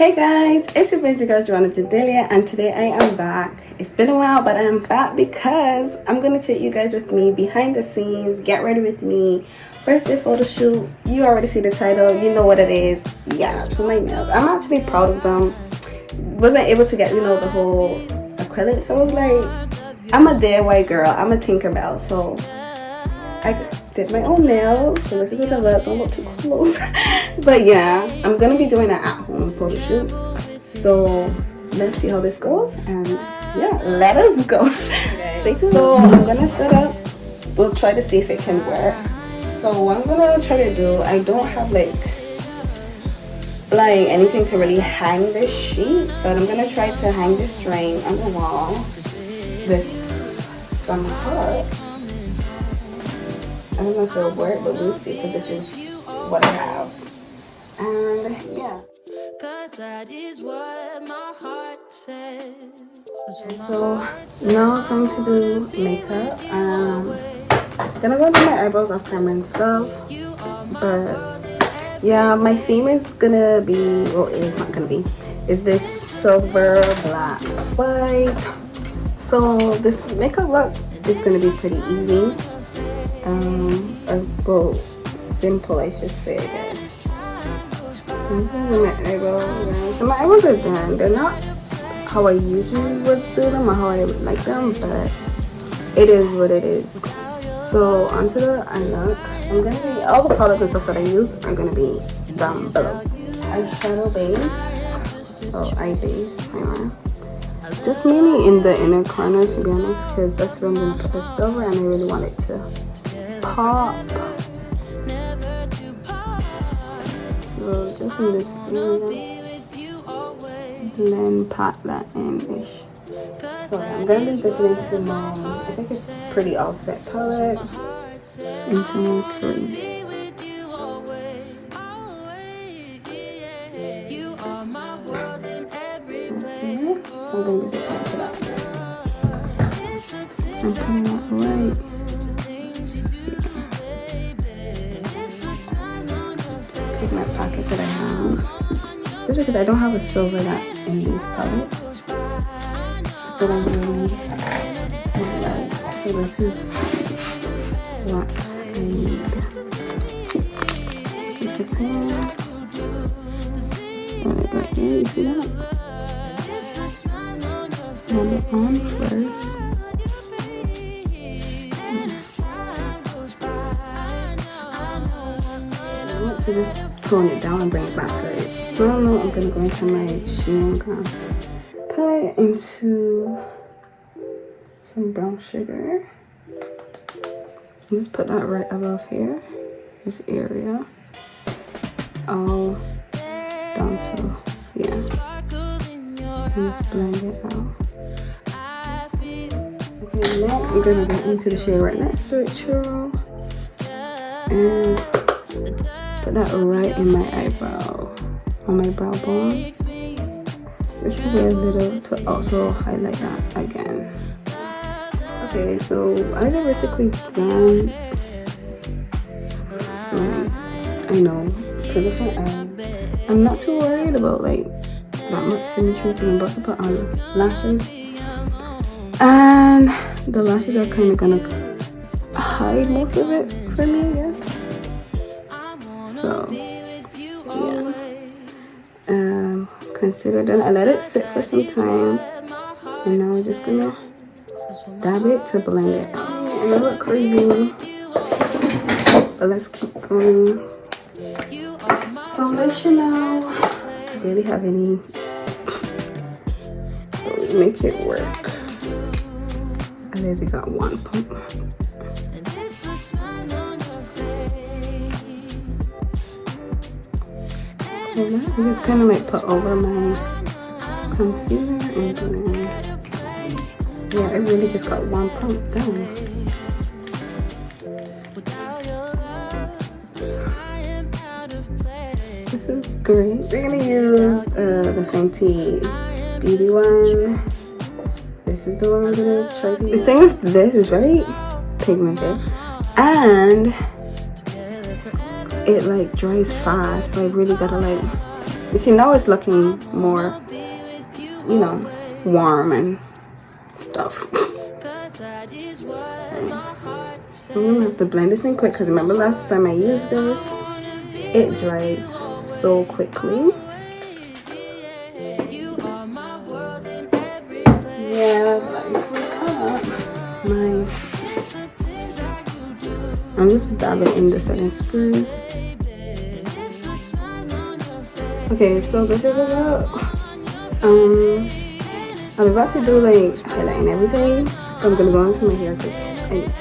Hey guys, it's your girl Jordana, and today I am back. It's been a while, but I am back because I'm gonna take you guys with me behind the scenes, get ready with me, birthday photo shoot. You already see the title, you know what it is. Yeah, for my nails. I'm actually proud of them. Wasn't able to get, the whole acrylic, so I was like, I'm a DIY girl, I'm a Tinkerbell, so I did my own nails. So this is what I look. Don't look too close. But yeah, I'm gonna be doing an at-home photo shoot. So let's see how this goes, and yeah, let us go. Stay tuned. So I'm gonna set up. We'll try to see if it can work. So what I'm gonna try to do, I don't have like anything to really hang this sheet, but I'm gonna try to hang this drain on the wall with some hooks. I don't know if it'll work, but we'll see, because this is what I have. And yeah. So now time to do makeup. Gonna go do my eyebrows off camera and stuff. But yeah, my theme is gonna be, well, it's not gonna be, is this silver, black, white. So this makeup look is gonna be pretty easy. Well, simple, I should say, I guess. My eyebrows. So my eyebrows are done. They're not how I usually would do them or how I would like them, but it is what it is. So onto the eye look. I'm gonna be, all the products and stuff that I use are gonna be down below. Eyeshadow base, eye base primer. Just mainly in the inner corner, to be honest, because that's where I'm gonna put the silver, and I really want it to pop. So just in this area, and then pat that in-ish. So I'm gonna be dipping into my, I think it's pretty all set palette, into my cream. So I'm gonna just apply to that. I'm putting that right. Pick my pockets that I have. Just because I don't have a silver that in these palettes. But I really like. So this is what I need. Super clean. Right here, you see that? Hold it on first. So just tone it down and bring it back to it. So now I'm gonna go into my Shein palette, into some brown sugar. Just put that right above here, this area, all down to and just blend it out. Okay, next I'm gonna go into the shade right next to it, Churro, and put that right in my eyebrow, on my brow bone. This should be a little to also highlight that again. Okay, so eyes are basically done. So I know, to the front eye. I'm not too worried about that much symmetry, because I'm about to put on lashes. And the lashes are kind of gonna hide most of it for me, I guess. So yeah, consider that. I let it sit for some time, and now we're just gonna dab it to blend it out. And it look crazy, but let's keep going. Foundation now. I really have any. So make it work. I literally got one pump. I just kind of put over my concealer, and then yeah, I really just got one pump done. This is great. We're gonna use the Fenty Beauty one. This is the one I'm gonna try to use. The thing with this is very pigmented, and it dries fast, so I really gotta You see, now it's looking more, you know, warm and stuff. I'm gonna have to blend this in quick because remember last time I used this, it dries so quickly. Yeah, but I forgot I'm just dabbing in the setting spray. Okay, so this is about I'm about to do like highlight and everything. I'm gonna go into my hair because I need to.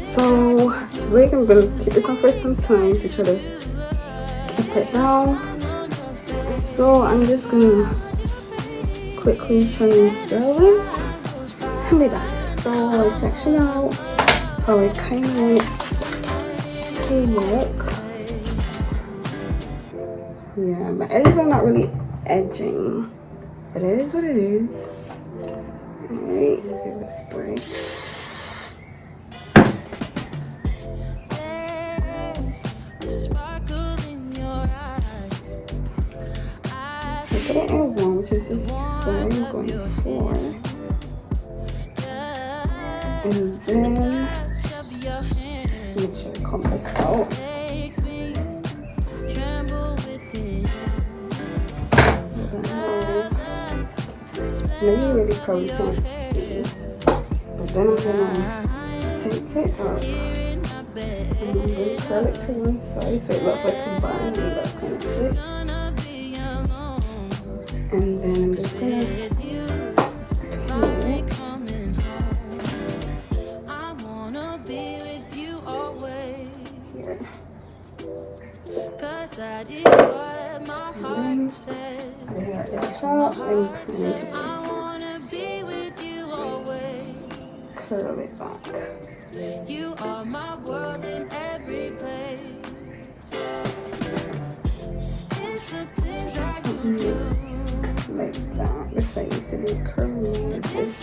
So we're gonna keep this on for some time to try to keep it down. So I'm just gonna quickly try and style this and be back. So I section out how I kind of want to look. Yeah, my edges are not really edging, but it is what it is. Alright, give it a spray. Put it in one, which is this that I'm going for, and then make sure to comb this out. Maybe you really probably can't see, but then I'm gonna take it up and I'm gonna curl it to one side so it looks like a bun and that's kind of it. And then I'm just gonna pin it here. And then the hair is short and pin into this. Curl it back. You are my world in every place. Like that. This I used to be curly like this.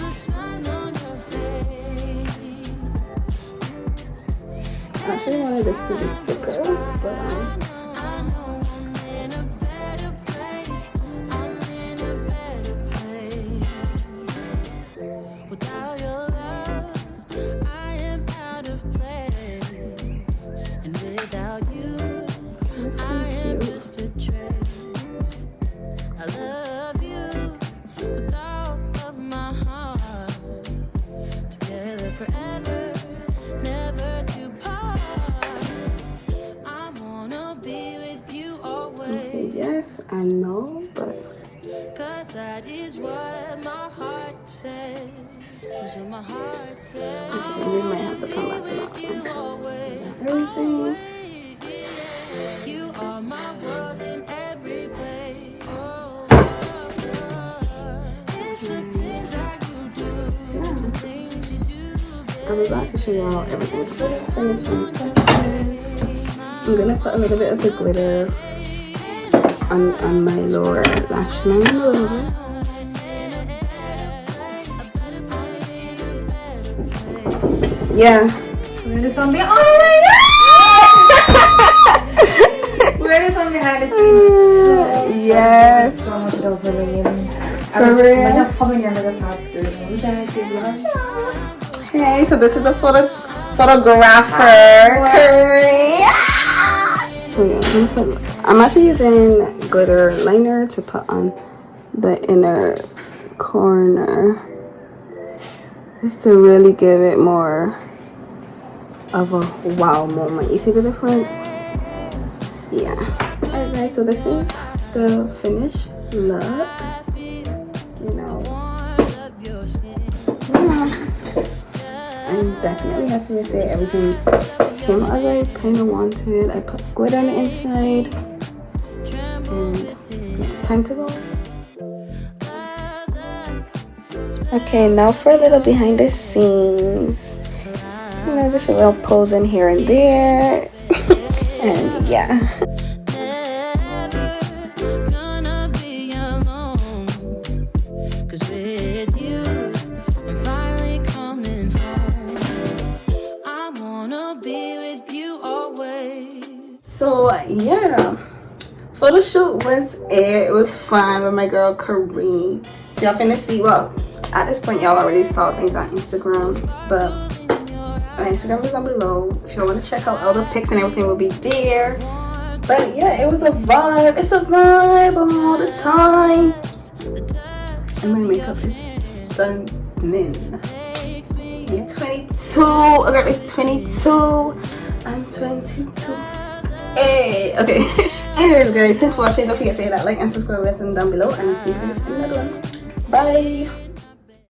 I actually wanted this to be thicker, but without your love, I am out of place, and without you, I am just a trace. I love you with all of my heart. Together forever, never to part. I wanna be with you always. Okay, yes, I know, but 'cause that is what my heart says. That's what my heart says. Okay, we might have to come back to that one. Everything. You are my world in every place. I'm about to show you all everything. Just finishing touches. I'm gonna put a little bit of the glitter on my lower lash line a little bit. Yeah. We're the song behind. Oh my god! We're the song behind the scenes. Yes. So much love for me. For real? I just come in here and just start screaming. Hey, so this is the photographer, Korea. So yeah, I'm actually using glitter liner to put on the inner corner. Just to really give it more of a wow moment. You see the difference? Yeah. Alright guys, so this is the finished look. You know. Yeah. I'm definitely happy with it. Everything came out as I kind of wanted. I put glitter on the inside. And yeah, time to go. Okay, now for a little behind the scenes. You know, just a little pose in here and there. And yeah. So yeah, photo shoot was it was fun with my girl Kareem. So y'all finna see, well, at this point y'all already saw things on Instagram, but my Instagram is down below. If you want to check out all the pics and everything will be there. But yeah, it was a vibe. It's a vibe all the time. And my makeup is stunning. I'm 22. Okay, it's 22. I'm 22. Hey, okay. Anyways, guys, thanks for watching. Don't forget to hit that like and subscribe button down below, and I'll see you guys in another one. Bye.